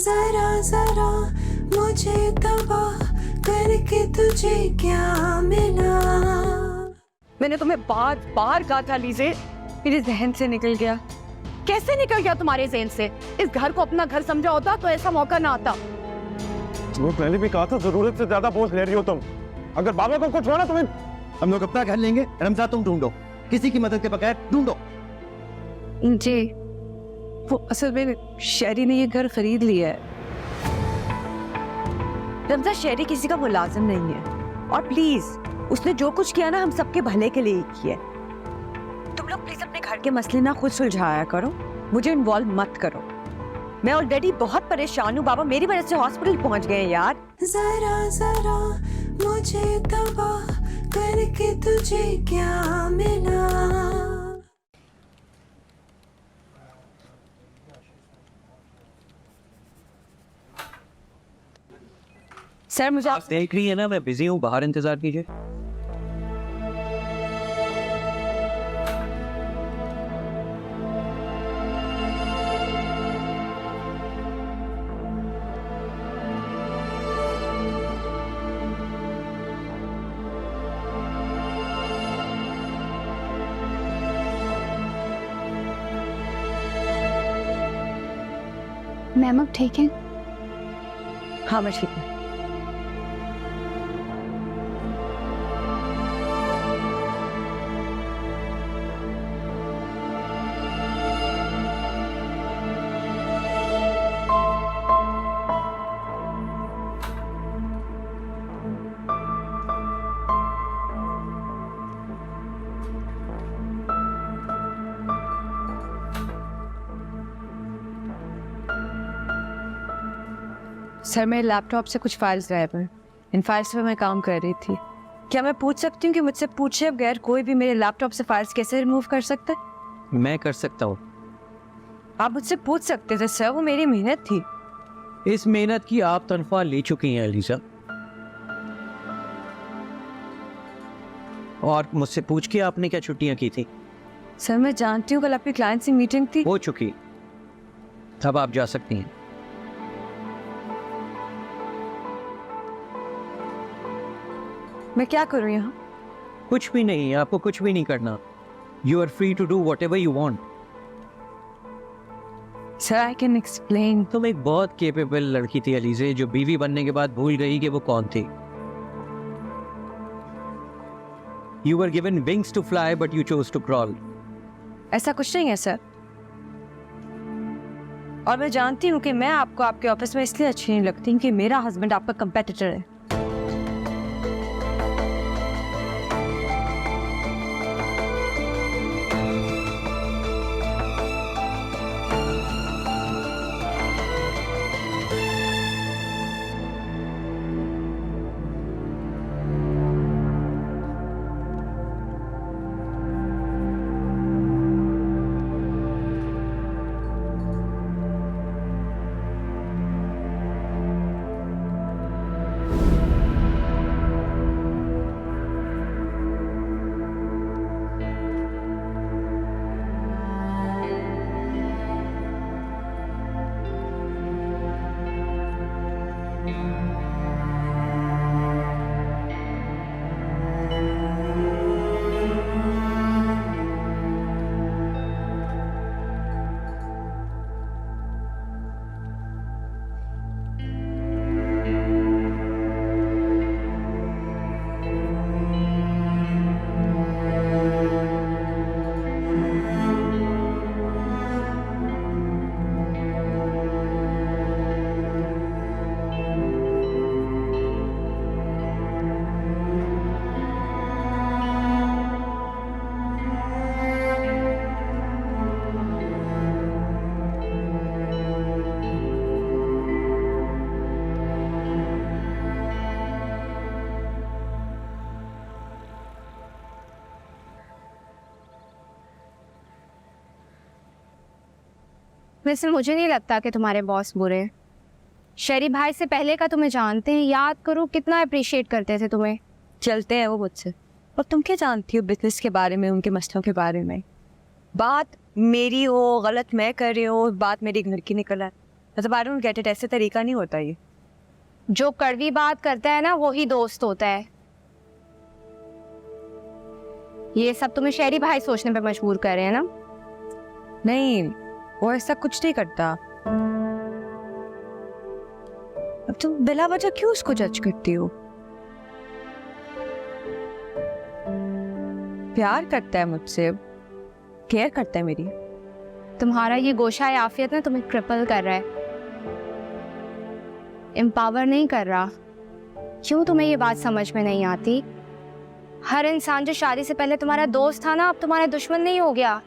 जरा जरा मुझे तबाह करके तुझे क्या मिला। मैंने तुम्हें बार बार कहा था लीजे, मेरे जहन से निकल गया। कैसे निकल गया तुम्हारे जहन से? इस घर को अपना घर समझा होता तो ऐसा मौका ना आता। वो पहले भी कहा था, जरूरत से ज्यादा बोझ ले रही हो तुम। अगर बाबा को कुछ हुआ ना तुम्हें, हम लोग अपना घर लेंगे। रमजा तुम ढूंढो, किसी की मदद के बगैर ढूंढो। जी, वो असल में शहरी ने ये घर खरीद लिया है। रमजा, शहरी किसी का मुलाजिम नहीं है, और प्लीज उसने जो कुछ किया ना हम सबके भले के लिए ही किया। तुम लोग प्लीज अपने घर के मसले ना खुद सुलझाया करो, मुझे इन्वॉल्व मत करो। मैं ऑलरेडी बहुत परेशान हूँ। बाबा मेरी वजह से हॉस्पिटल पहुंच गए हैं यार। जरा जरा मुझे तबाह करके तुझे क्या मिला। सर मुझे आप देख रही है ना मैं बिजी हूँ, बाहर इंतजार कीजिए। मैम अब ठीक है? हाँ मैं ठीक हूँ। सर मेरे लैपटॉप से कुछ फाइल्स गायब हैं। इन फाइल्स पे मैं काम कर रही थी। क्या मैं पूछ सकती हूँ कि मुझसे पूछे बगैर कोई भी मेरे लैपटॉप से फाइल्स कैसे रिमूव कर सकता है? मैं कर सकता हूँ। आप मुझसे पूछ सकते थे सर, वो मेरी मेहनत थी। इस मेहनत की आप तनख्वाह ले चुकी हैं अलीजा, और मुझसे पूछ के आपने क्या छुट्टियां की थी? सर मैं जानती हूँ कल आपकी क्लाइंट से मीटिंग थी। हो चुकी, अब आप जा सकती हैं। मैं क्या करूँ यहाँ? कुछ भी नहीं, आपको कुछ भी नहीं करना। You are free to do whatever you want. Sir I can explain. तुम एक बहुत केपेबल लड़की थी अलीजे, जो बीवी बनने के बाद भूल गई कि वो कौन थी। You were given wings to fly but you chose to crawl. ऐसा कुछ नहीं है सर, और मैं जानती हूँ कि मैं आपको आपके ऑफिस में इसलिए अच्छी नहीं लगती कि मेरा हस्बैंड आपका कंपेटिटर है। वैसे मुझे नहीं लगता कि तुम्हारे बॉस बुरे हैं। शरी भाई से पहले का तुम्हें जानते हैं, याद करो कितना अप्रिशिएट करते थे तुम्हें। चलते हैं वो मुझसे, और तुम क्या जानती हो बिजनेस के बारे में, उनके मसलों के बारे में? बात मेरी हो, गलत मैं कर रही हूँ, बात मेरी घर की निकल आए। मतलब आई डोंट गेट इट, ऐसे तरीका नहीं होता ये। जो कड़वी बात करता है ना वही दोस्त होता है। ये सब तुम्हें शहरी भाई सोचने पे मजबूर कर रहे हैं ना। नहीं, वो ऐसा कुछ नहीं करता। अब तुम बिला वजह क्यों उसको जज करती हो? प्यार करता है मुझसे, केयर करता है मेरी। तुम्हारा ये गोशा आफियत ना तुम्हें क्रिपल कर रहा है, एम्पावर नहीं कर रहा। क्यों तुम्हें ये बात समझ में नहीं आती? हर इंसान जो शादी से पहले तुम्हारा दोस्त था ना, अब तुम्हारा दुश्मन नहीं हो गया।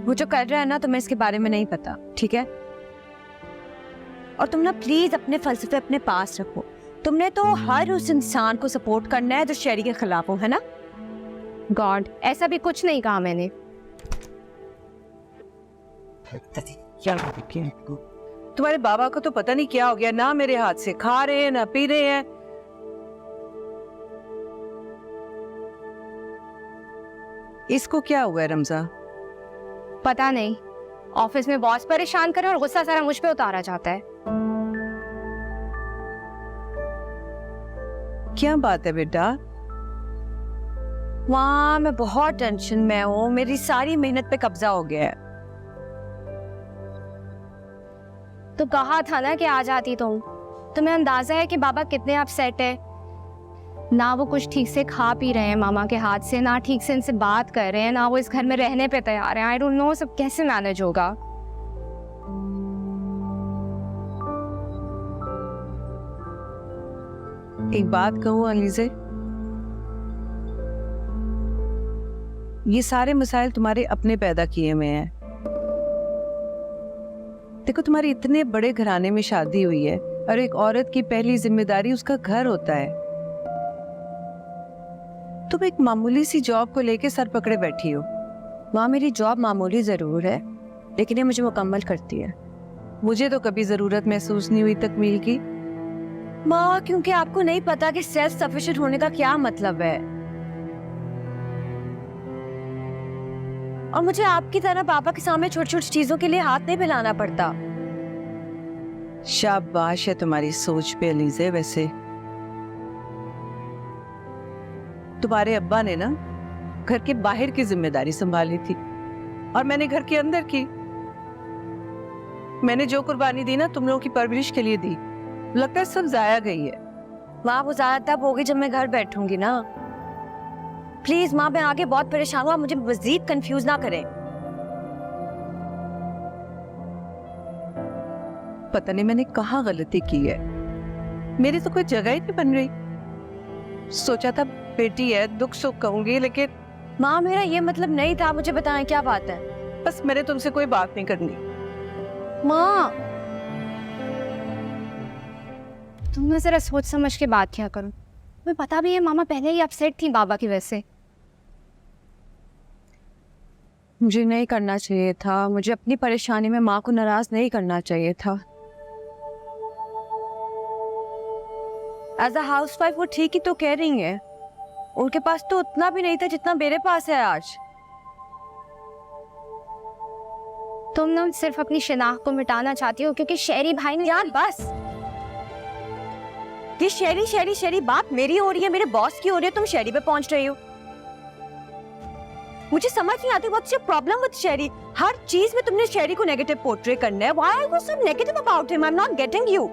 वो जो कर रहा है ना, तुम्हें इसके बारे में नहीं पता, ठीक है? और तुम ना प्लीज अपने फलसफे अपने पास रखो। तुमने तो हर उस इंसान को सपोर्ट करना है जो शहरी के खिलाफ हो, है ना? गॉड, ऐसा भी कुछ नहीं कहा मैंने। तुम्हारे बाबा को तो पता नहीं क्या हो गया, ना मेरे हाथ से खा रहे हैं ना पी रहे हैं। इसको क्या हुआ है रमजा? पता नहीं, ऑफिस में बॉस परेशान करे और गुस्सा सारा मुझ पे उतारा जाता है। क्या बात है बेटा? माँ, मैं बहुत टेंशन में हूँ, मेरी सारी मेहनत पे कब्जा हो गया है। तो कहा था ना कि आ जाती तुम। तुम्हें अंदाजा है कि बाबा कितने अपसेट है? ना वो कुछ ठीक से खा पी रहे हैं मामा के हाथ से, ना ठीक से इनसे बात कर रहे हैं, ना वो इस घर में रहने पे तैयार हैं। आई डोंट नो सब कैसे मैनेज होगा। एक बात कहूँ अलीज़े, ये सारे मसाइल तुम्हारे अपने पैदा किए हुए हैं। देखो, तुम्हारी इतने बड़े घराने में शादी हुई है और एक औरत की पहली जिम्मेदारी उसका घर होता है। तुम एक मामूली सी जॉब को लेके सर पकड़े बैठी हो। माँ, मेरी जॉब मामूली जरूर है, लेकिन ये मुझे मुकम्मल करती है। मुझे तो कभी जरूरत महसूस नहीं हुई तकमील की। माँ, क्योंकि आपको नहीं पता कि सेल्फ सफिशिएंट होने का क्या मतलब है। और मुझे आपकी तरह पापा के सामने छोटी छोटी चीजों के लिए हाथ नहीं फैलाना पड़ता। शाबाश है तुम्हारी सोच पे अलीज़े। वैसे तुम्हारे अब्बा ने ना घर के बाहर की जिम्मेदारी संभाली थी और मैंने घर के अंदर की। मैंने जो कुर्बानी दी ना तुम लोगों की परवरिश के लिए दी, लगता है सब जाया गई है। माँ, वो ज्यादा तब होगी जब मैं घर बैठूंगी ना। प्लीज माँ, मैं आगे बहुत परेशान हूँ, मुझे मजीद कंफ्यूज ना करें। पता नहीं मैंने कहाँ गलती की है, मेरी तो कोई जगह ही नहीं बन रही। सोचा था बेटी है, दुख सुख कहूंगी, लेकिन माँ, मेरा ये मतलब नहीं था। मुझे बताएं क्या बात है। बस मैंने तुमसे कोई बात नहीं करनी। माँ, तुमने जरा सोच समझ के बात किया करो। तुम्हें पता भी है मामा पहले ही अपसेट थी बाबा की वजह से। मुझे नहीं करना चाहिए था। मुझे अपनी परेशानी में माँ को नाराज नहीं करना चाहिए था। एज अ हाउसवाइफ वो ठीक ही तो कह रही है। उनके पास तो उतना भी नहीं था जितना मेरे पास है आज। तुम ना सिर्फ अपनी शिनाख्त को मिटाना चाहती हो क्योंकि शहरी भाई ने। यार बस, ये शहरी शहरी शहरी बात मेरी हो रही है, मेरे बॉस की हो रही है, तुम शहरी पे पहुंच रही हो। मुझे समझ नहीं आती व्हाट्स योर प्रॉब्लम विद शहरी। हर चीज में तुमने शहरी को नेगेटिव पोर्ट्रे करना है। Why are you so negative about him? I am not getting you.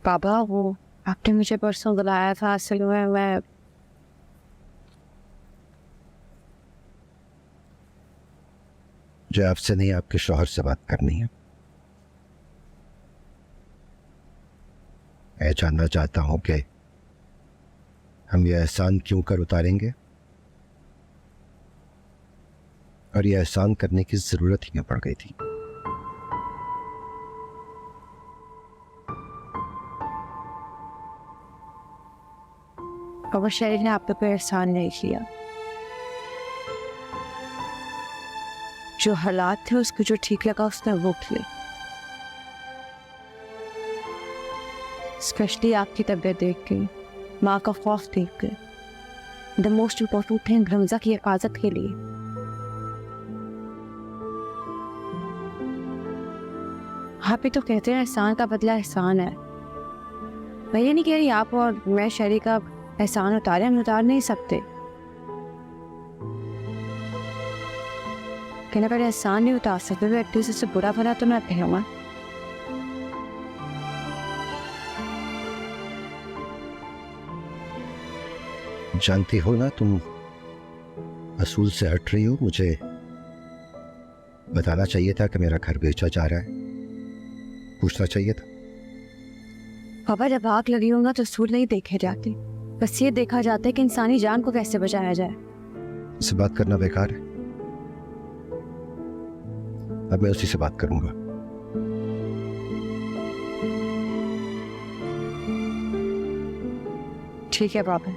बाबा, वो आपने मुझे परसों बुलाया था, असल में मैं मुझे आपसे नहीं आपके शौहर से बात करनी है। मैं जानना चाहता हूं कि हम ये एहसान क्यों कर उतारेंगे और ये एहसान करने की जरूरत ही न पड़ गई थी। बाबा शरीर ने आप पे कोई एहसान नहीं किया। जो हालात थे उसको जो ठीक लगा उसने वो किए। स्पेशली आपकी तबीयत देख के, माँ का खौफ देख के, द मोस्ट इम्पोर्टेंट थिंग रमजा की हिफाजत के लिए। आप ही तो कहते हैं एहसान का बदला एहसान है। मैं ये नहीं कह रही आप और मैं शरीर का एहसान उतारे, हम उतार नहीं सकते, लेकिन अगर एहसान नहीं उतार सकते तो एटलीस्ट इससे बुरा भला तो मैं कहूँगा। जानती हो ना, तुम असूल से हट रही हो। मुझे बताना चाहिए था कि मेरा घर बेचा जा रहा है, पूछना चाहिए था। पापा जब आग लगी होगा तो असूल नहीं देखे जाते, बस ये देखा जाता है कि इंसानी जान को कैसे बचाया जाए। इससे बात करना बेकार है, अब मैं उसी से बात करूंगा। ठीक है पापा।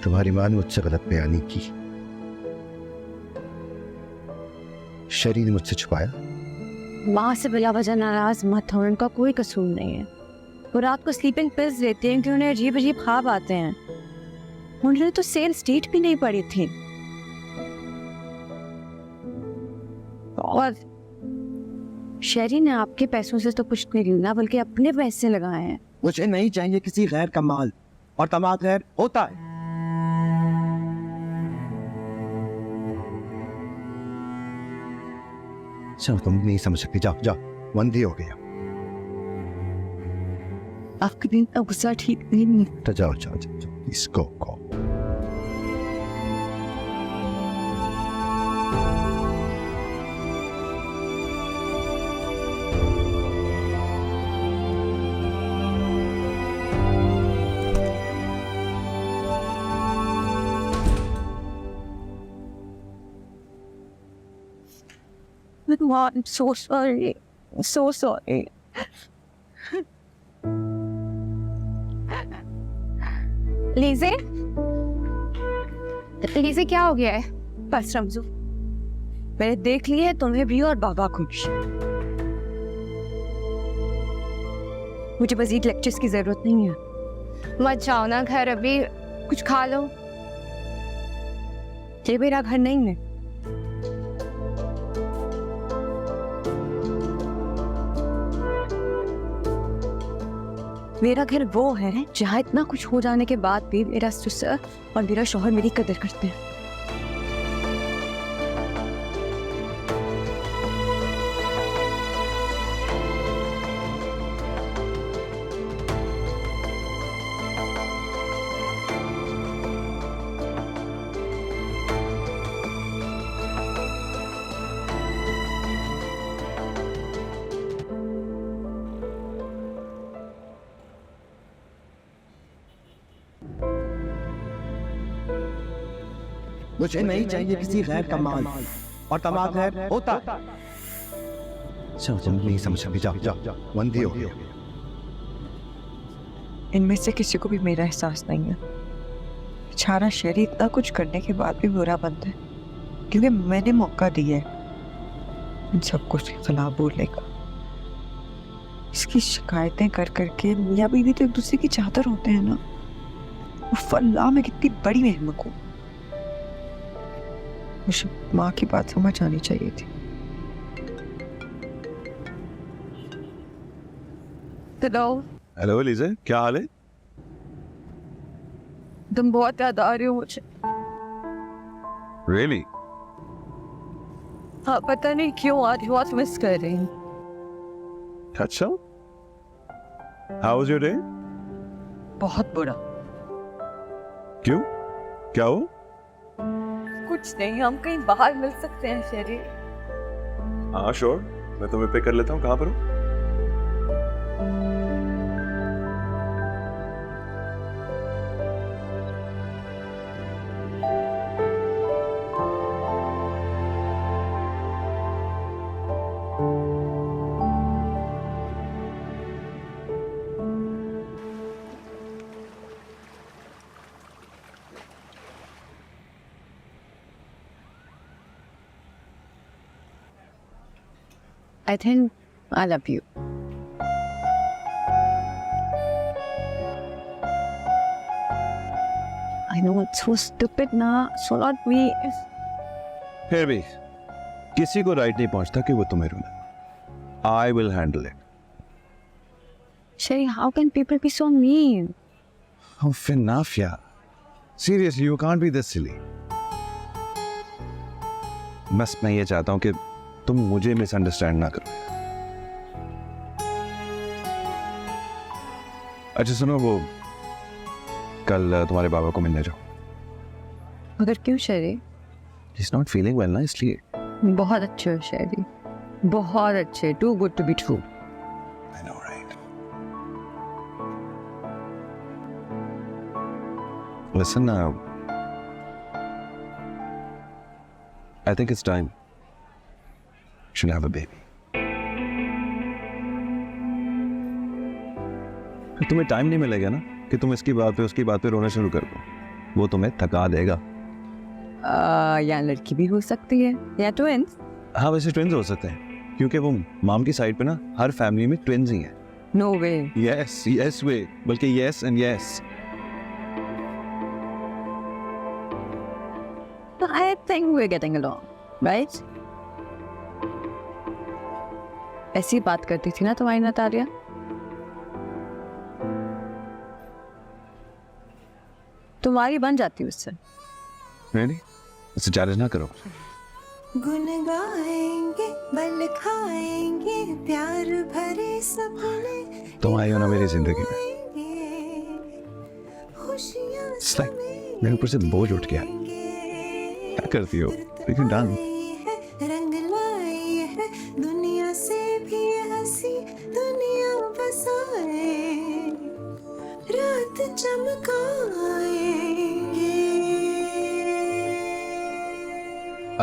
तुम्हारी माँ ने मुझसे गलत बयानी की, शरीर ने मुझसे छुपाया। माँ से बिला वजह नाराज मत हो, उनका कोई कसूर नहीं है। वो रात को स्लीपिंग पिल्स लेते हैं क्योंकि उन्हें अजीब अजीब ख्वाब आते हैं। उन्होंने तो सेल स्टेट भी नहीं पड़ी थी। और शहरी ने आपके पैसों से तो कुछ नहीं लेना बल्कि अपने पैसे लगाए हैं। मुझे नहीं चाहिए किसी गैर का माल, और तमाम गैर होता है। चलो, तुम नहीं समझ सकती, जाओ जाओ, बंदी हो गया। आपके दिन का गुस्सा ठीक नहीं। तो जाओ जाओ जाओ, जाओ। इसको को I'm so sorry. So sorry. लीजे, लीजे क्या हो गया है? बस रमजू, मैंने देख लिया है तुम्हें भी और बाबा को भी। मुझे मजीद लेक्चर्स की जरूरत नहीं है। मत जाओ ना घर, अभी कुछ खा लो। ये मेरा घर नहीं है। मेरा घर वो है जहाँ इतना कुछ हो जाने के बाद भी मेरा ससुर और मेरा शौहर मेरी कदर करते हैं। मुझे नहीं चाहिए किसी गैर का माल, और तमाम गैर होता है। चलो, तुम नहीं समझ सकती, जाओ जाओ, बंदी हो गया। इनमें से किसी को भी मेरा एहसास नहीं है। बेचारा शहरी इतना कुछ करने के बाद भी बुरा बनता है क्योंकि मैंने मौका दिया है इन सब कुछ के खिलाफ बोलने का। इसकी शिकायतें कर करके मियाँ बीवी तो एक दूसरे की चादर होते हैं ना। अल्लाह, मैं कितनी बड़ी मेहनत हूँ। मुझे माँ की बात समझ आनी चाहिए थी। हेलो लीजे, क्या हाल है? तुम बहुत याद आ रही हो मुझे। रियली? हाँ, पता नहीं क्यों आज बहुत मिस कर रही हूँ। अच्छा, हाउ वाज योर डे? बहुत बुरा। क्यों, क्या हो? कुछ नहीं, हम कहीं बाहर मिल सकते हैं शहरी? हाँ श्योर, मैं तुम्हें पिक कर लेता हूँ। कहाँ पर हो? I think I love you. I know it's so stupid ना, so not me. फिर भी किसी को राइट नहीं पहुंचता कि वो तुम्हें रुलाए. I will handle it. Sherry, how can people be so mean? Oh, enough, yeah. Seriously, you can't be this silly. बस मैं ये चाहता हूँ कि तुम मुझे मिसअंडरस्टैंड ना करो. अच्छा सुनो, वो कल तुम्हारे बाबा को मिलने जाओ. मगर क्यों शेरी? He's not feeling well ना, इसलिए. बहुत अच्छे हो शेरी, बहुत अच्छे. Too good to be true. I know, right? Listen now. I think it's time. You should have a baby. फिर तुम्हें टाइम नहीं मिलेगा ना कि तुम इसकी बात पे उसकी बात पे रोना शुरू कर दो. वो तुम्हें थका देगा. या लड़की भी हो सकती है या ट्विंस. हाँ वैसे ट्विंस हो सकते हैं क्योंकि वो माम की साइड पे ना हर फैमिली में ट्विंस ही हैं. नो वे. यस यस वे, बल्कि yes and yes. I think we're getting along, right? ऐसी बात करती थी ना तुम्हारी नतालिया. तुम्हारी बन जाती उससे. Really? इससे चैलेंज ना करो. गुन गाएंगे बल खाएंगे प्यार भरे सपने तुम आई हो ना मेरी जिंदगी में. खुशियां It's like मेरे ऊपर से बोझ उठ गया. क्या करती हो? We can dance. रंग लाई है दुनिया से भी हंसी दुनिया बसाए रात चमकाएंगे.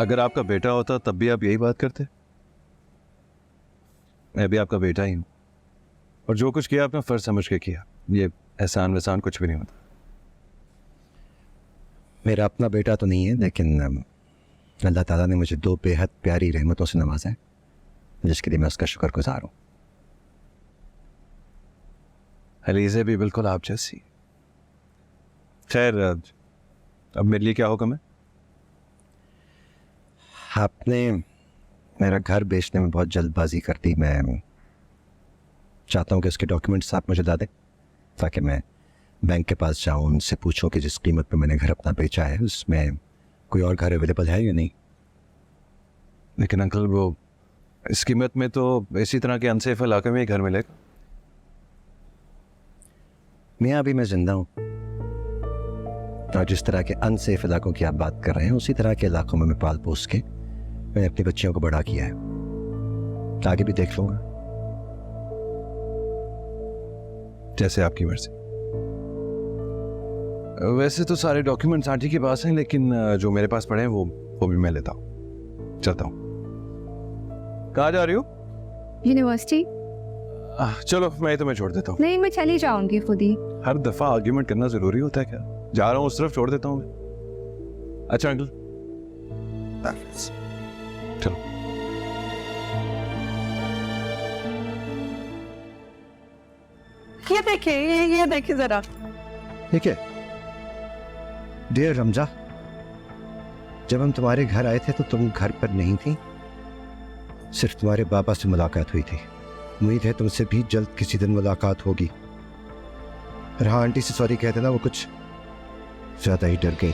अगर आपका बेटा होता तब भी आप यही बात करते. मैं भी आपका बेटा ही हूँ और जो कुछ किया आपने फर्ज समझ के किया. ये एहसान वहसान कुछ भी नहीं होता. मेरा अपना बेटा तो नहीं है, लेकिन अल्लाह ताला ने मुझे दो बेहद प्यारी रहमतों से नवाजा है, जिसके लिए मैं उसका शुक्रगुजार हूँ. अलीज़े भी बिल्कुल आप जैसी. खैर अब मेरे लिए क्या हुक्म है? आपने मेरा घर बेचने में बहुत जल्दबाजी कर दी. मैं चाहता हूँ कि उसके डॉक्यूमेंट्स आप मुझे ला दें ताकि मैं बैंक के पास जाऊँ, उनसे पूछूं कि जिस कीमत पे मैंने घर अपना बेचा है उसमें कोई और घर अवेलेबल है या नहीं. लेकिन अंकल वो इस कीमत में तो इसी तरह के अनसेफ इलाके में ही घर मिलेगा. मैं अभी मैं जिंदा हूँ और जिस तरह के अनसेफ इलाकों की आप बात कर रहे हैं उसी तरह के इलाकों में मैं पाल पोस के मैंने अपनी बच्चियों को बड़ा किया है. आगे भी देख लूँगा. जैसे आपकी मर्जी. वैसे तो सारे डॉक्यूमेंट्स आंटी के पास हैं, लेकिन जो मेरे पास पड़े हैं वो भी मैं लेता हूँ. चलता हूँ. कहाँ जा रही हो? यूनिवर्सिटी. चलो मैं तुम्हें छोड़ देता हूँ. नहीं, मैं चली जाऊंगी खुद ही. हर दफा आर्ग्यूमेंट करना जरूरी होता है क्या? जा रहा हूँ उस तरफ, छोड़ देता हूँ मैं. अच्छा अंकल चलो. ये देखिए जरा. ठीक है डियर रमजा, जब हम तुम्हारे घर आए थे तो तुम घर पर नहीं थी. सिर्फ तुम्हारे बाबा से मुलाकात हुई थी. उम्मीद है तुमसे भी जल्द किसी दिन मुलाकात होगी. और हाँ, आंटी से सॉरी कह देना, वो कुछ ज्यादा ही डर गई.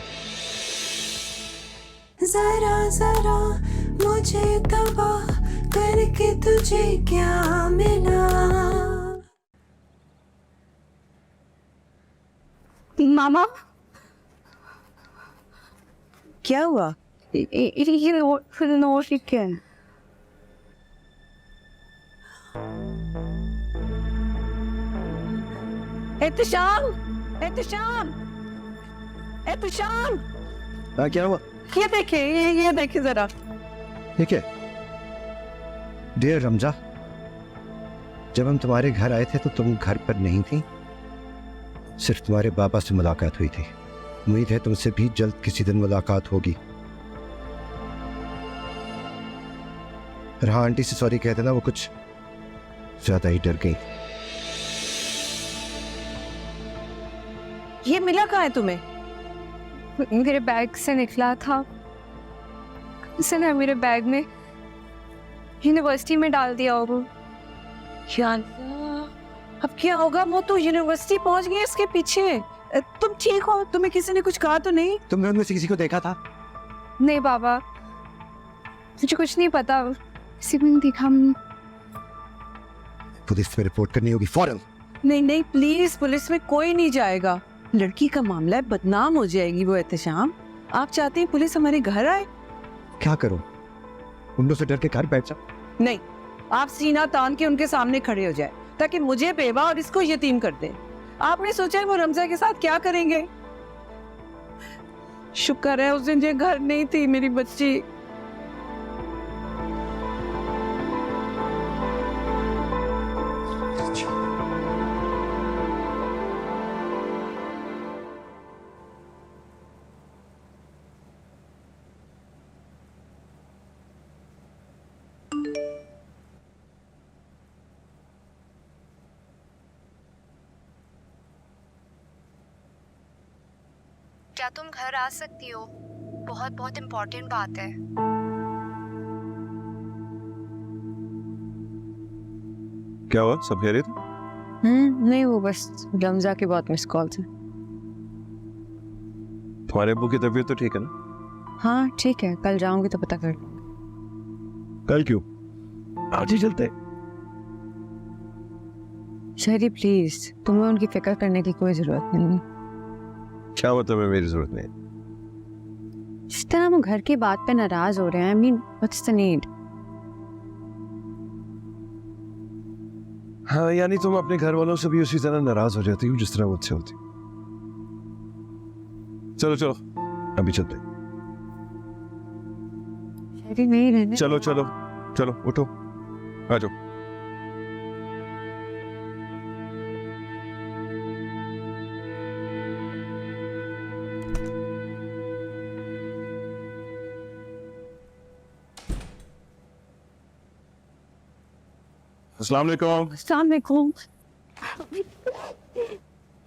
जरा जरा मुझे तबाह करके तुझे क्या मिला. मामा, क्या हुआ? ये नोट क्या है? एहतशाम. हाँ क्या हुआ? ये देखिए जरा. ठीक है डियर रमजा, जब हम तुम्हारे घर आए थे तो तुम घर पर नहीं थी. सिर्फ तुम्हारे बाबा से मुलाकात हुई थी. उम्मीद है तुमसे भी जल्द किसी दिन मुलाकात होगी. और हाँ, आंटी से सॉरी कहते ना, वो कुछ ज्यादा ही डर गई। ये मिला कहाँ है तुम्हें? मेरे बैग से निकला था, किसी ने मेरे बैग में यूनिवर्सिटी में डाल दिया होगा। या अल्लाह, अब क्या होगा? वो तो यूनिवर्सिटी पहुंच गई इसके पीछे। तुम ठीक हो? तुम्हें किसी ने कुछ कहा तो नहीं? तुमने उनमें से किसी को देखा था? नहीं बाबा, मुझे कुछ नहीं पता, किसी को नहीं देखा हमने। पुलिस में रिपोर्ट करनी होगी फौरन। नहीं नहीं प्लीज, पुलिस में कोई नहीं जाएगा। लड़की का मामला है, बदनाम हो जाएगी वो एहतशाम। आप चाहते हैं पुलिस हमारे घर आए? क्या करूं? उन से डर के घर बैठ जाओ? नहीं, आप सीना तान के उनके सामने खड़े हो जाए ताकि मुझे बेवा और इसको यतीम कर दे। आपने सोचा है वो रमजा के साथ क्या करेंगे? शुक्र है उस दिन ये घर नहीं थी मेरी बच्ची। क्या तुम घर आ सकती हो? बहुत बहुत इम्पोर्टेंट बात है। क्या हुआ, सब कह रहे थे? नहीं, वो बस रमजा के बाद मिस कॉल थे। तुम्हारे अब्बू की तबीयत तो ठीक है ना? हाँ ठीक है, कल जाऊंगी तो पता कर। कल क्यों, आज ही चलते। शहरी प्लीज, तुम्हें उनकी फिक्र करने की कोई जरूरत नहीं। क्या मतलब है मेरी जरूरत नहीं? जिस तरह वो घर की बात पे नाराज हो रहे हैं, I mean what's the need? हाँ, यानी तुम अपने घर वालों से भी उसी तरह नाराज हो जाती हो जिस तरह मुझसे होती। चलो चलो अभी चलते। शहरी नहीं रहने। चलो चलो चलो उठो, आ जाओ। अस्सलाम वालेकुम। अस्सलाम वालेकुम।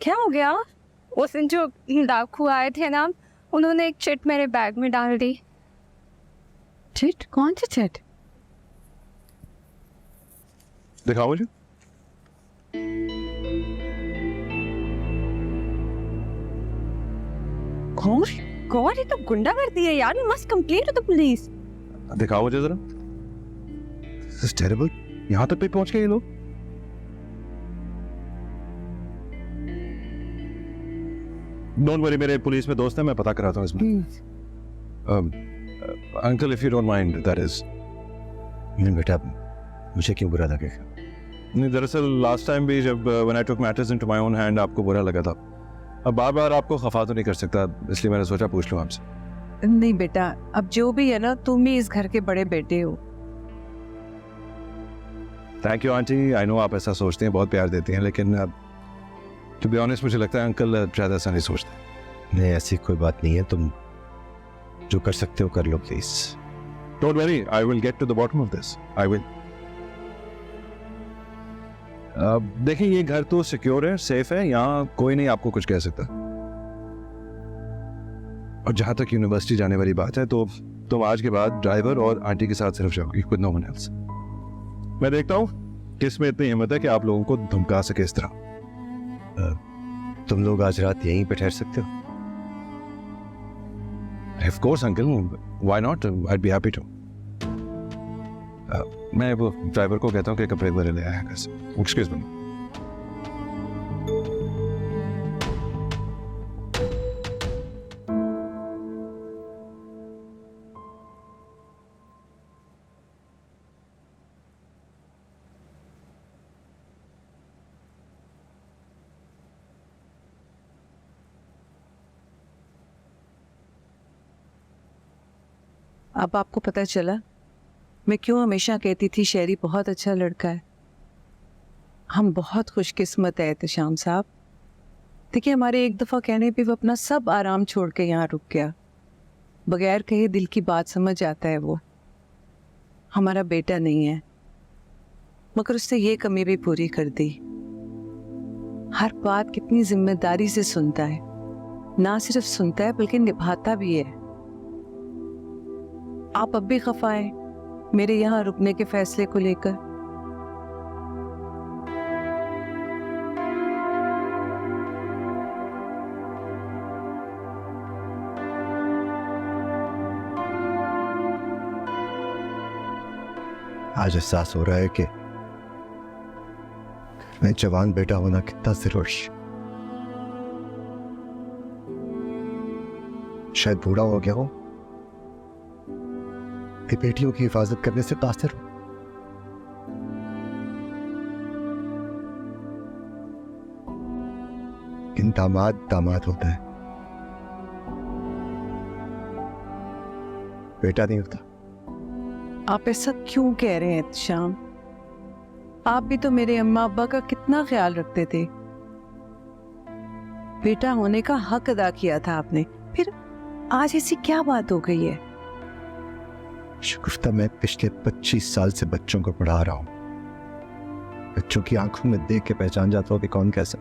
क्या हो गया? उस दिन जो डाकू आए थे ना, उन्होंने एक चिट मेरे बैग में डाल दी। चिट? कौन सी चिट? दिखाओ मुझे। कौन? कौन? ये तो गुंडागर्दी है यार, must complain to the police. दिखाओ मुझे जरा। This is terrible। यहाँ तक भी पहुंच गए ये लोग। डोंट वरी, मेरे पुलिस में दोस्त है, मैं पता कराता हूँ इसमें। Uncle if you don't mind, that is. नहीं बेटा, मुझे क्यों बुरा लगेगा? नहीं, दरअसल लास्ट टाइम भी जब when I took matters into my own hand आपको बुरा लगा था। अब बार बार आपको खफा तो नहीं कर सकता, इसलिए मैंने सोचा पूछ लूँ आपसे। नहीं बेटा, अब जो भी है ना, तुम ही इस घर के बड़े बेटे हो। Thank you aunty, I know आप ऐसा सोचते हैं, बहुत प्यार देती हैं, लेकिन टू बी ऑनेस्ट मुझे लगता है अंकल शायद ऐसा नहीं सोचते। नहीं, ऐसी कोई बात नहीं है, तुम जो कर सकते हो कर लो please. Don't worry, I will get to the bottom of this, I will. देखिए ये घर तो सिक्योर है, सेफ है, यहाँ कोई नहीं आपको कुछ कह सकता। और जहां तक यूनिवर्सिटी जाने वाली बात है, तो तुम आज के बाद ड्राइवर और आंटी के साथ सिर्फ जाओगी, विद नो वन एल्स। मैं देखता हूँ किस में इतनी हिम्मत है कि आप लोगों को धमका सके इस तरह। तुम लोग आज रात यहीं पे ठहर सकते हो? Of course uncle, why not? I'd be happy to. मैं वो ड्राइवर को कहता हूँ कि कपड़े वगैरह ले आया घर से। Excuse me. अब आपको पता चला मैं क्यों हमेशा कहती थी शहरी बहुत अच्छा लड़का है। हम बहुत खुशकिस्मत है एहतशाम साहब। देखिए, हमारे एक दफ़ा कहने पे वो अपना सब आराम छोड़ के यहाँ रुक गया, बगैर कहे दिल की बात समझ आता है वो। हमारा बेटा नहीं है, मगर उसने ये कमी भी पूरी कर दी। हर बात कितनी जिम्मेदारी से सुनता है, ना सिर्फ सुनता है बल्कि निभाता भी है। आप अब भी खफा हैं मेरे यहाँ रुकने के फैसले को लेकर? आज एहसास हो रहा है कि मैं जवान बेटा होना कितना जरूरी। शायद बूढ़ा हो गया हूं, बेटियों की हिफाजत करने से कासिर हूं। लेकिन दामाद दामाद होता है, बेटा नहीं होता। आप ऐसा क्यों कह रहे हैं शाम? आप भी तो मेरे अम्मा अब्बा का कितना ख्याल रखते थे। बेटा होने का हक अदा किया था आपने, फिर आज ऐसी क्या बात हो गई है? शगुफ्ता, मैं पिछले 25 साल से बच्चों को पढ़ा रहा हूं। बच्चों की आंखों में देख के पहचान जाता हूं कि कौन कैसा।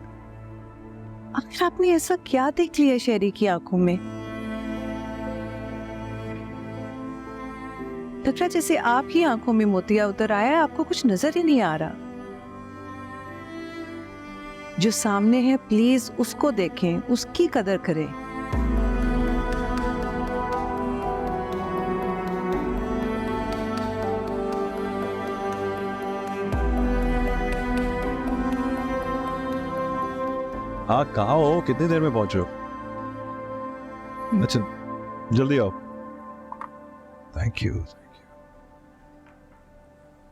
आखिर आपने ऐसा क्या देख लिया शहरी की आंखों में? लग रहा जैसे आप ही आंखों में मोतिया उतर आया है, आपको कुछ नजर ही नहीं आ रहा। जो सामने है प्लीज उसको देखें, उसकी कदर करें। हाँ, कहाँ हो? कितनी देर में पहुंचे हो? अच्छा, जल्दी आओ। Thank you.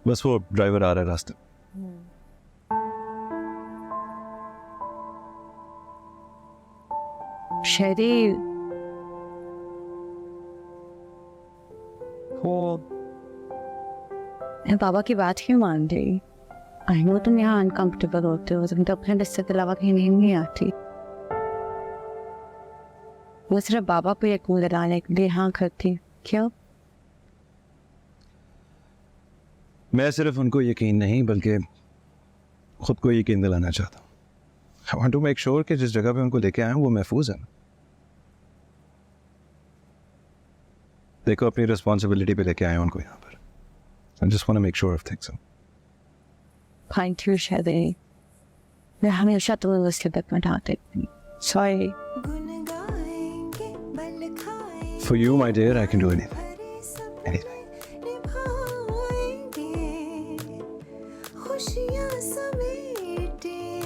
बस वो ड्राइवर आ रहा है रास्ते। शहरी पापा की बात क्यों मान रही? आई नो तुम यहाँ अनकंफर्टेबल होते हो, तुम तो अपने रिश्ते के अलावा कहीं नहीं आती। वो सिर्फ बाबा को यकीन दिलाने के लिए हाँ करती। क्यों? मैं सिर्फ उनको यकीन नहीं बल्कि खुद को यकीन दिलाना चाहता हूँ। I want to make sure कि जिस जगह पे उनको लेके आए हैं वो महफूज है। देखो, अपनी रिस्पॉन्सिबिलिटी पे लेके आए हैं उनको यहाँ पर। I just want to make sure of things. Thank you Shahri, मैं हमेशा तुम्हें उसके तक में डांटती थी। सॉरी। गुन गाएंगे बल खाएंगे for you my dear I can do anything. हरे सब एनीथिंग। निभाएंगे खुशियां समेटेंगे।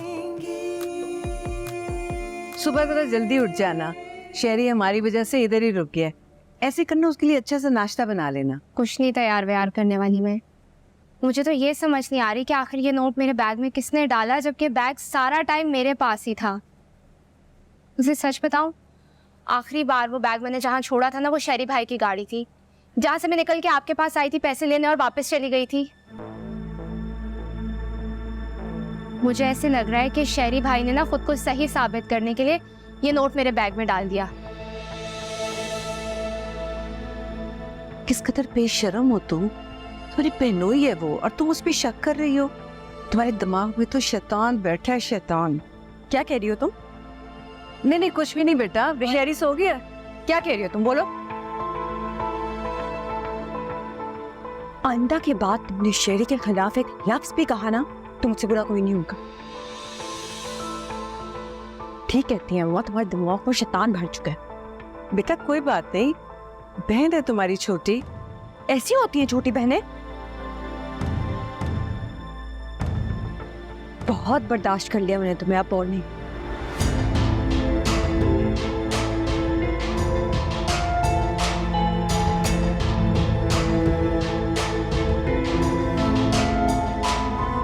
सुबह जरा जल्दी उठ जाना, शहरी हमारी वजह से इधर ही रुक गया। ऐसे करना, उसके लिए अच्छा सा नाश्ता बना लेना। कुछ नहीं तैयार व्यार करने वाली मैं। मुझे तो ये समझ नहीं आ रही कि आखिर ये नोट मेरे बैग में किसने डाला, जबकि बैग सारा टाइम मेरे पास ही था। उसे सच बताऊं, आखिरी बार वो बैग मैंने जहाँ छोड़ा था ना, वो शहरी भाई की गाड़ी थी, जहाँ से मैं निकल के आपके पास आई थी पैसे लेने और वापस चली गई थी। मुझे ऐसे लग रहा है कि शहरी भाई ने ना खुद को सही साबित करने के लिए ये नोट मेरे बैग में डाल दिया। किस कदर बेशर्म हो तुम। तुम्हारी बहनोई है वो और तुम उस पर शक कर रही हो। तुम्हारे दिमाग में तो शैतान बैठा है, शैतान। क्या कह रही हो तुम? नहीं नहीं कुछ भी नहीं बेटा, शहरी सो गया। क्या कह रही हो तुम, बोलो। आइंदा के बाद तुमने शहरी के खिलाफ एक लफ्ज भी कहा ना, तो मुझसे बुरा कोई नहीं होगा। ठीक कहती हैं वो, तुम्हारे दिमाग में शैतान भर चुका है। बेटा कोई बात नहीं, बहन है तुम्हारी छोटी। ऐसी होती हैं छोटी बहनें। बहुत बर्दाश्त कर लिया मैंने तुम्हें, अब और नहीं।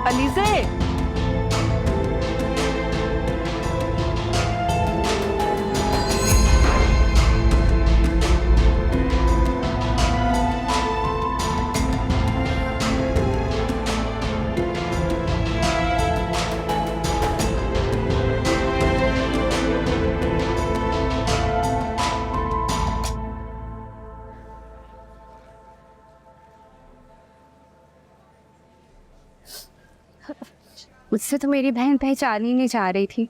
अलीज़े, मुझसे तो मेरी बहन पहचान ही नहीं जा रही थी।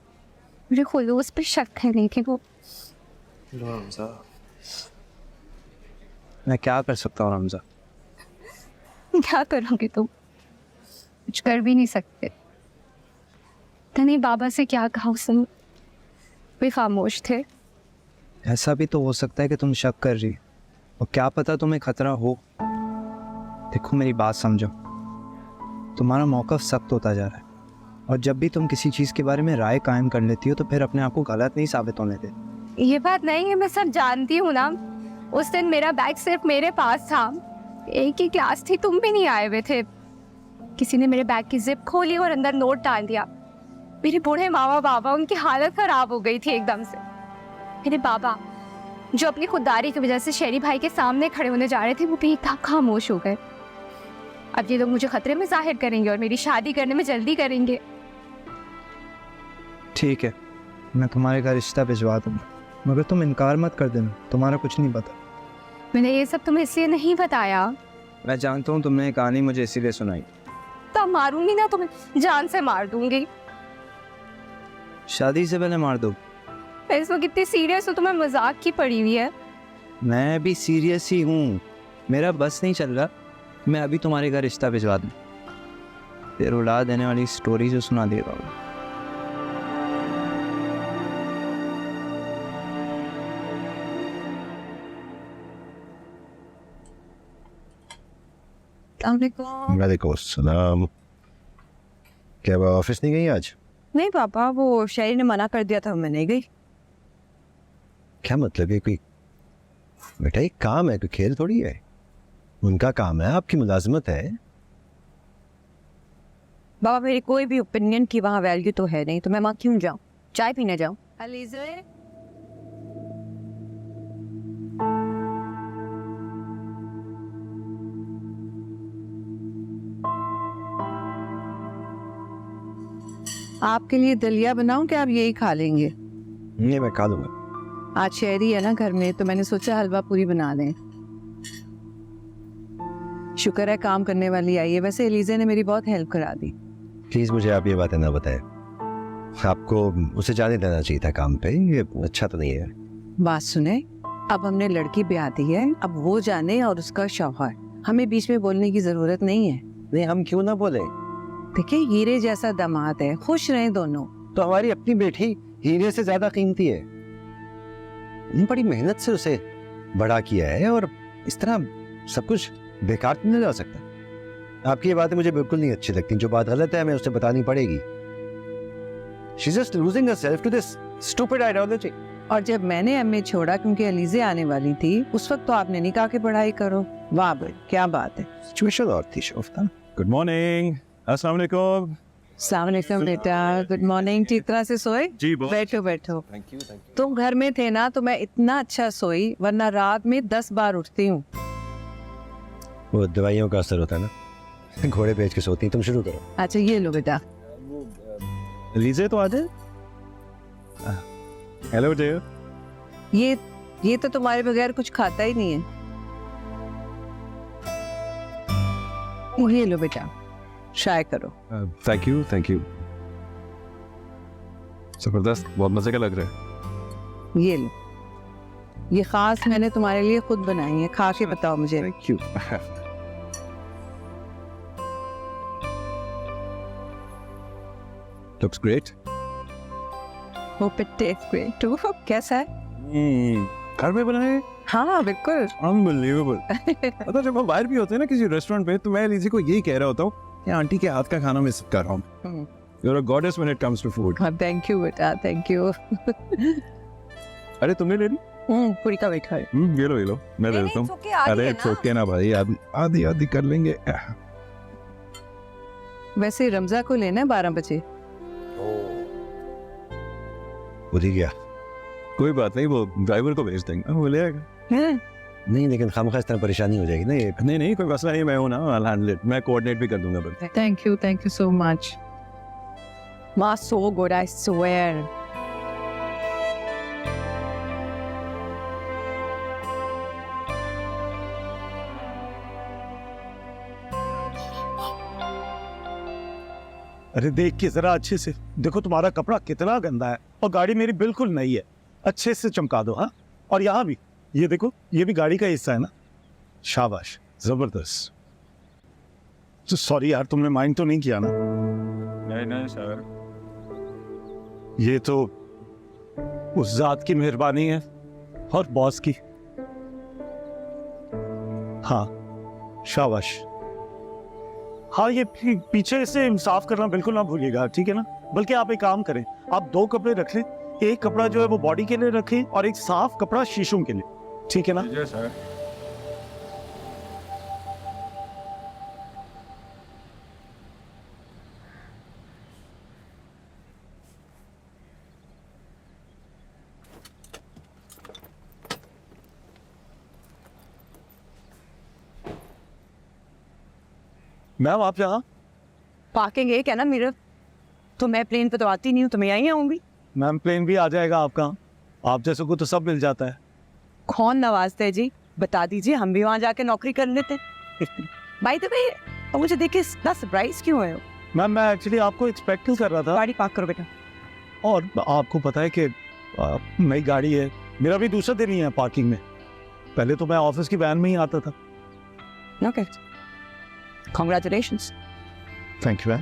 मुझे खुलूस पे शक है, नहीं कि वो मैं क्या कर सकता हूँ रमजा? क्या करोगे तुम? कुछ कर भी नहीं सकते। तने बाबा से क्या कहा उसने? वे खामोश थे। ऐसा भी तो हो सकता है कि तुम शक कर रही, और क्या पता तुम्हें खतरा हो। देखो मेरी बात समझो, तुम्हारा मौक़िफ़ सख्त होता जा रहा है, और जब भी तुम किसी चीज़ के बारे में राय कायम कर लेती हो तो फिर अपने आप को गलत नहीं साबित होने दे। ये बात नहीं है, मैं सब जानती हूँ ना। उस दिन मेरा बैग सिर्फ मेरे पास था, एक ही क्लास थी, तुम भी नहीं आए हुए थे। किसी ने मेरे बैग की जिप खोली और अंदर नोट डाल दिया। मेरे बूढ़े मामा बाबा, उनकी हालत खराब हो गई थी एकदम से। मेरे बाबा जो अपनी खुददारी की वजह से शेरी भाई के सामने खड़े होने जा रहे थे, वो भी एकदम खामोश हो गए। अब ये लोग मुझे खतरे में जाहिर करेंगे और मेरी शादी करने में जल्दी करेंगे। ठीक है, मैं तुम्हारे घर रिश्ता भिजवा दूँगा, मगर तुम इनकार मत कर देना, तुम्हारा कुछ नहीं पता। मैंने ये सब तुम्हें इसलिए नहीं बताया। मैं जानता हूँ तुमने ये कहानी मुझे इसीलिए सुनाई। तो मारूंगी ना तुम्हें, जान से मार दूंगी। शादी से पहले मार दो। मैं इस वक्त इतनी सीरियस हूँ, तुम्हें मजाक की पड़ी हुई है। मैं भी सीरियस ही हूँ, मेरा बस नहीं चल रहा। मैं अभी तुम्हारे घर रिश्ता भिजवा दूँ, फिर उड़ा देने वाली स्टोरी जो सुना दे रहा हूँ। वालेकुम अस्सलाम। क्या वो ऑफिस नहीं गई आज? नहीं पापा, वो शेरी ने मना कर दिया था, मैं नहीं गई। क्या मतलब है? कोई बेटा एक काम है, कोई खेल थोड़ी है। उनका काम है, आपकी मुलाजमत है। बाबा मेरी कोई भी ओपिनियन की वहाँ वैल्यू तो है नहीं, तो मैं वहाँ क्यों जाऊँ? चाय पीने जाऊँ? अलीज़े आपके लिए दलिया बनाऊं कि आप यही खा लेंगे? ये मैं खा लूंगा। आज शहरी है ना घर में, तो मैंने सोचा हलवा पूरी बना लें। शुक्र है काम करने वाली आई है। वैसे एलिज़ा ने मेरी बहुत हेल्प करा दी। प्लीज मुझे आप ये बातें ना बताएं। आपको उसे जाने देना चाहिए था काम पे, ये अच्छा तो नहीं है। बात सुने, अब हमने लड़की ब्याह दी है, अब वो जाने और उसका शौहर। हमें बीच में बोलने की जरूरत नहीं है। नहीं, हम क्यों ना बोले? देखिए हीरे जैसा दामाद है, खुश रहें दोनों। तो हमारी अपनी बेटी हीरे से ज्यादा कीमती है। हमने बड़ी मेहनत से उसे बड़ा किया है, और इस तरह सब कुछ बेकार तो नहीं जा सकता। आपकी ये बातें मुझे बिल्कुल नहीं अच्छी लगती। जो बात गलत है हमें उसे बतानी पड़ेगी। She's just losing herself to this stupid ideology. और जब मैंने एमए छोड़ा क्योंकि अलीज़े आने वाली थी, उस वक्त तो आपने नहीं कहा कि पढ़ाई करो। वाह भाई, क्या बात है। सिचुएशन और थी शोफ्ता। गुड मॉर्निंग, अस्सलाम वालेकुम। अस्सलाम वालेकुम बेटा, गुड मॉर्निंग। ठीक तरह से सोए? जी बॉस। बैठो बैठो। Thank you. तुम घर में थे ना, तो मैं इतना अच्छा सोई, वरना रात में 10 बार उठती हूँ। वो दवाइयों का असर होता है ना, घोड़े बेच के सोती। तुम शुरू करो। अच्छा ये लो बेटा। लीजिए तो आ जाए। Hello dear. ये तो तुम्हारे बगैर कुछ खाता ही नहीं है। ये लो बेटा, ट्राई करो। Thank you thank you. जबरदस्त, बहुत मजे का लग रहा है। ये लो, ये खास मैंने तुम्हारे लिए खुद बनाई है, खा के बताओ मुझे। Thank you. Looks great. Hope it tastes great too. कैसा है? घर में बनाए? हाँ बिल्कुल। अनबिलीवेबल। मतलब जब हम बाहर भी होते हैं ना किसी रेस्टोरेंट पे, तो मैं लीजी को यही कह रहा होता हूँ कि आंटी के हाथ का खाना मिस कर रहा हूँ। You're a goddess when it comes to food. Thank you बेटा, थैंक यू। अरे तुमने ले ली? पूरी का वेट कर। ये लो मैं दे देता हूँ। अरे ओके ना भाई, आधी आधी कर लेंगे। वैसे रमजा को लेना है 12 बजे। बुझ ही गया। कोई बात नहीं, वो ड्राइवर को भेज देंगे, वो ले आएगा। नहीं, लेकिन खामखा इस तरह परेशानी हो जाएगी ना ये। नहीं कोई मसला नहीं, मैं हूँ ना, I'll handle it. मैं कोऑर्डिनेट भी कर दूंगा। बस थैंक यू सो मच। माँ so good, I swear. अरे देख के जरा अच्छे से देखो, तुम्हारा कपड़ा कितना गंदा है और गाड़ी मेरी बिल्कुल नई है। अच्छे से चमका दो। हाँ, और यहाँ भी ये देखो, ये भी गाड़ी का हिस्सा है ना। शाबाश, जबरदस्त। तो सॉरी यार, तुमने माइंड तो नहीं किया ना? नहीं सर। ये तो उस जात की मेहरबानी है और बॉस की। हाँ, शाबाश। हाँ, ये पीछे से साफ करना बिल्कुल ना भूलिएगा, ठीक है ना? बल्कि आप एक काम करें, आप 2 कपड़े रख लें। एक कपड़ा जो है वो बॉडी के लिए रखें और एक साफ कपड़ा शीशों के लिए, ठीक है ना? जी सर। मैम आप यहाँ? पार्किंग एक है ना मेरा, तो मैं प्लेन पे तो आती नहीं हूँ, तो मैं यहीं आऊंगी। मैम प्लेन भी आ जाएगा आपका, आप जैसे को तो सब मिल जाता है। कौन नवाजते है जी, बता दीजिए, हम भी वहाँ जाके नौकरी कर लेते। बाय द वे, और मुझे देख के इतना सरप्राइज क्यों है? मैम मैं एक्चुअली आपको एक्सपेक्ट कर रहा था। गाड़ी पार्क करो बेटा। और आपको पता है कि नई गाड़ी है, मेरा भी दूसरा दिन ही है पार्किंग में। पहले तो मैं ऑफिस की वैन में ही आता था। Okay, congratulations. Thank you ma'am.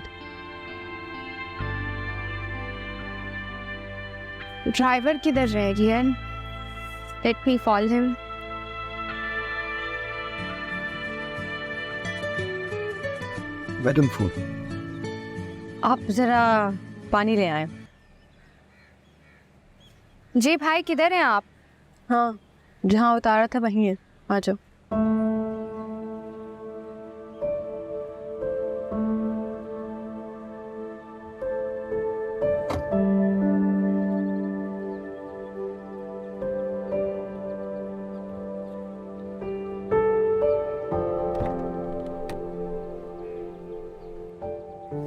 Driver किधर रह गया? Let me follow him. Madam food. आप जरा पानी ले आए। जी भाई, किधर हैं आप? हाँ, जहाँ उतारा था वहीं है, आ जाओ।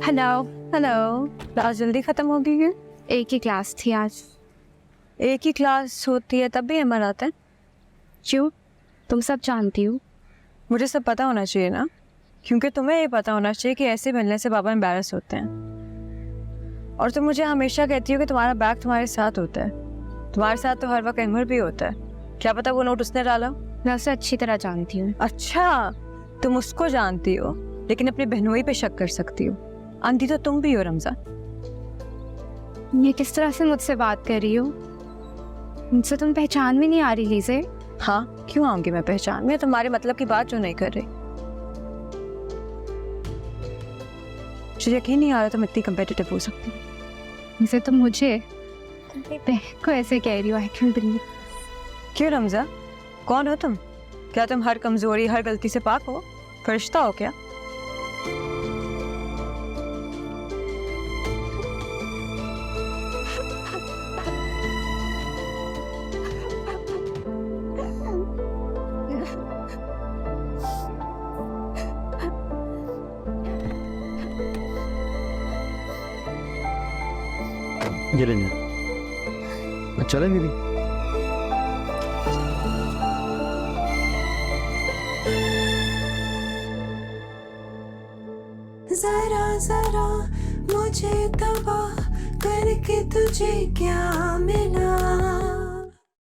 Hello hello. क्लास जल्दी खत्म हो गई है? एक ही क्लास थी आज। एक ही क्लास होती है तब भी एमआर आता है? क्यों, तुम सब जानती हो? मुझे सब पता होना चाहिए ना, क्योंकि तुम्हें ये पता होना चाहिए कि ऐसे मिलने से बाबा एम्बैरस होते हैं। और तुम मुझे हमेशा कहती हो कि तुम्हारा बैग तुम्हारे साथ होता है। तुम्हारे साथ तो हर वक्त एमआर भी होता है। क्या पता वो नोट उसने डाला? मैं उसे अच्छी तरह जानती हूँ। अच्छा, तुम उसको जानती हो लेकिन अपनी बहनोई पे शक कर सकती हो। अंधी तो तुम भी हो रमजा। ये किस तरह से मुझसे बात कर रही हो? मुझसे तुम पहचान में नहीं आ रही लीजे। हाँ, क्यों आऊंगी मैं पहचान में? तुम्हारे मतलब की बात जो नहीं कर रही। मुझे यकीन नहीं आ रहा तुम इतनी कम्पिटिटिव हो सकती हो। इसे तुम मुझे बहन को ऐसे कह रही हो? I can believe. क्यों रमजा, कौन हो तुम? क्या तुम हर कमजोरी हर गलती से पाक हो? फरिश्ता हो क्या? ये लेंगे। चलें दीदी? जरा जरा मुझे तबाह करके तुझे क्या मिला?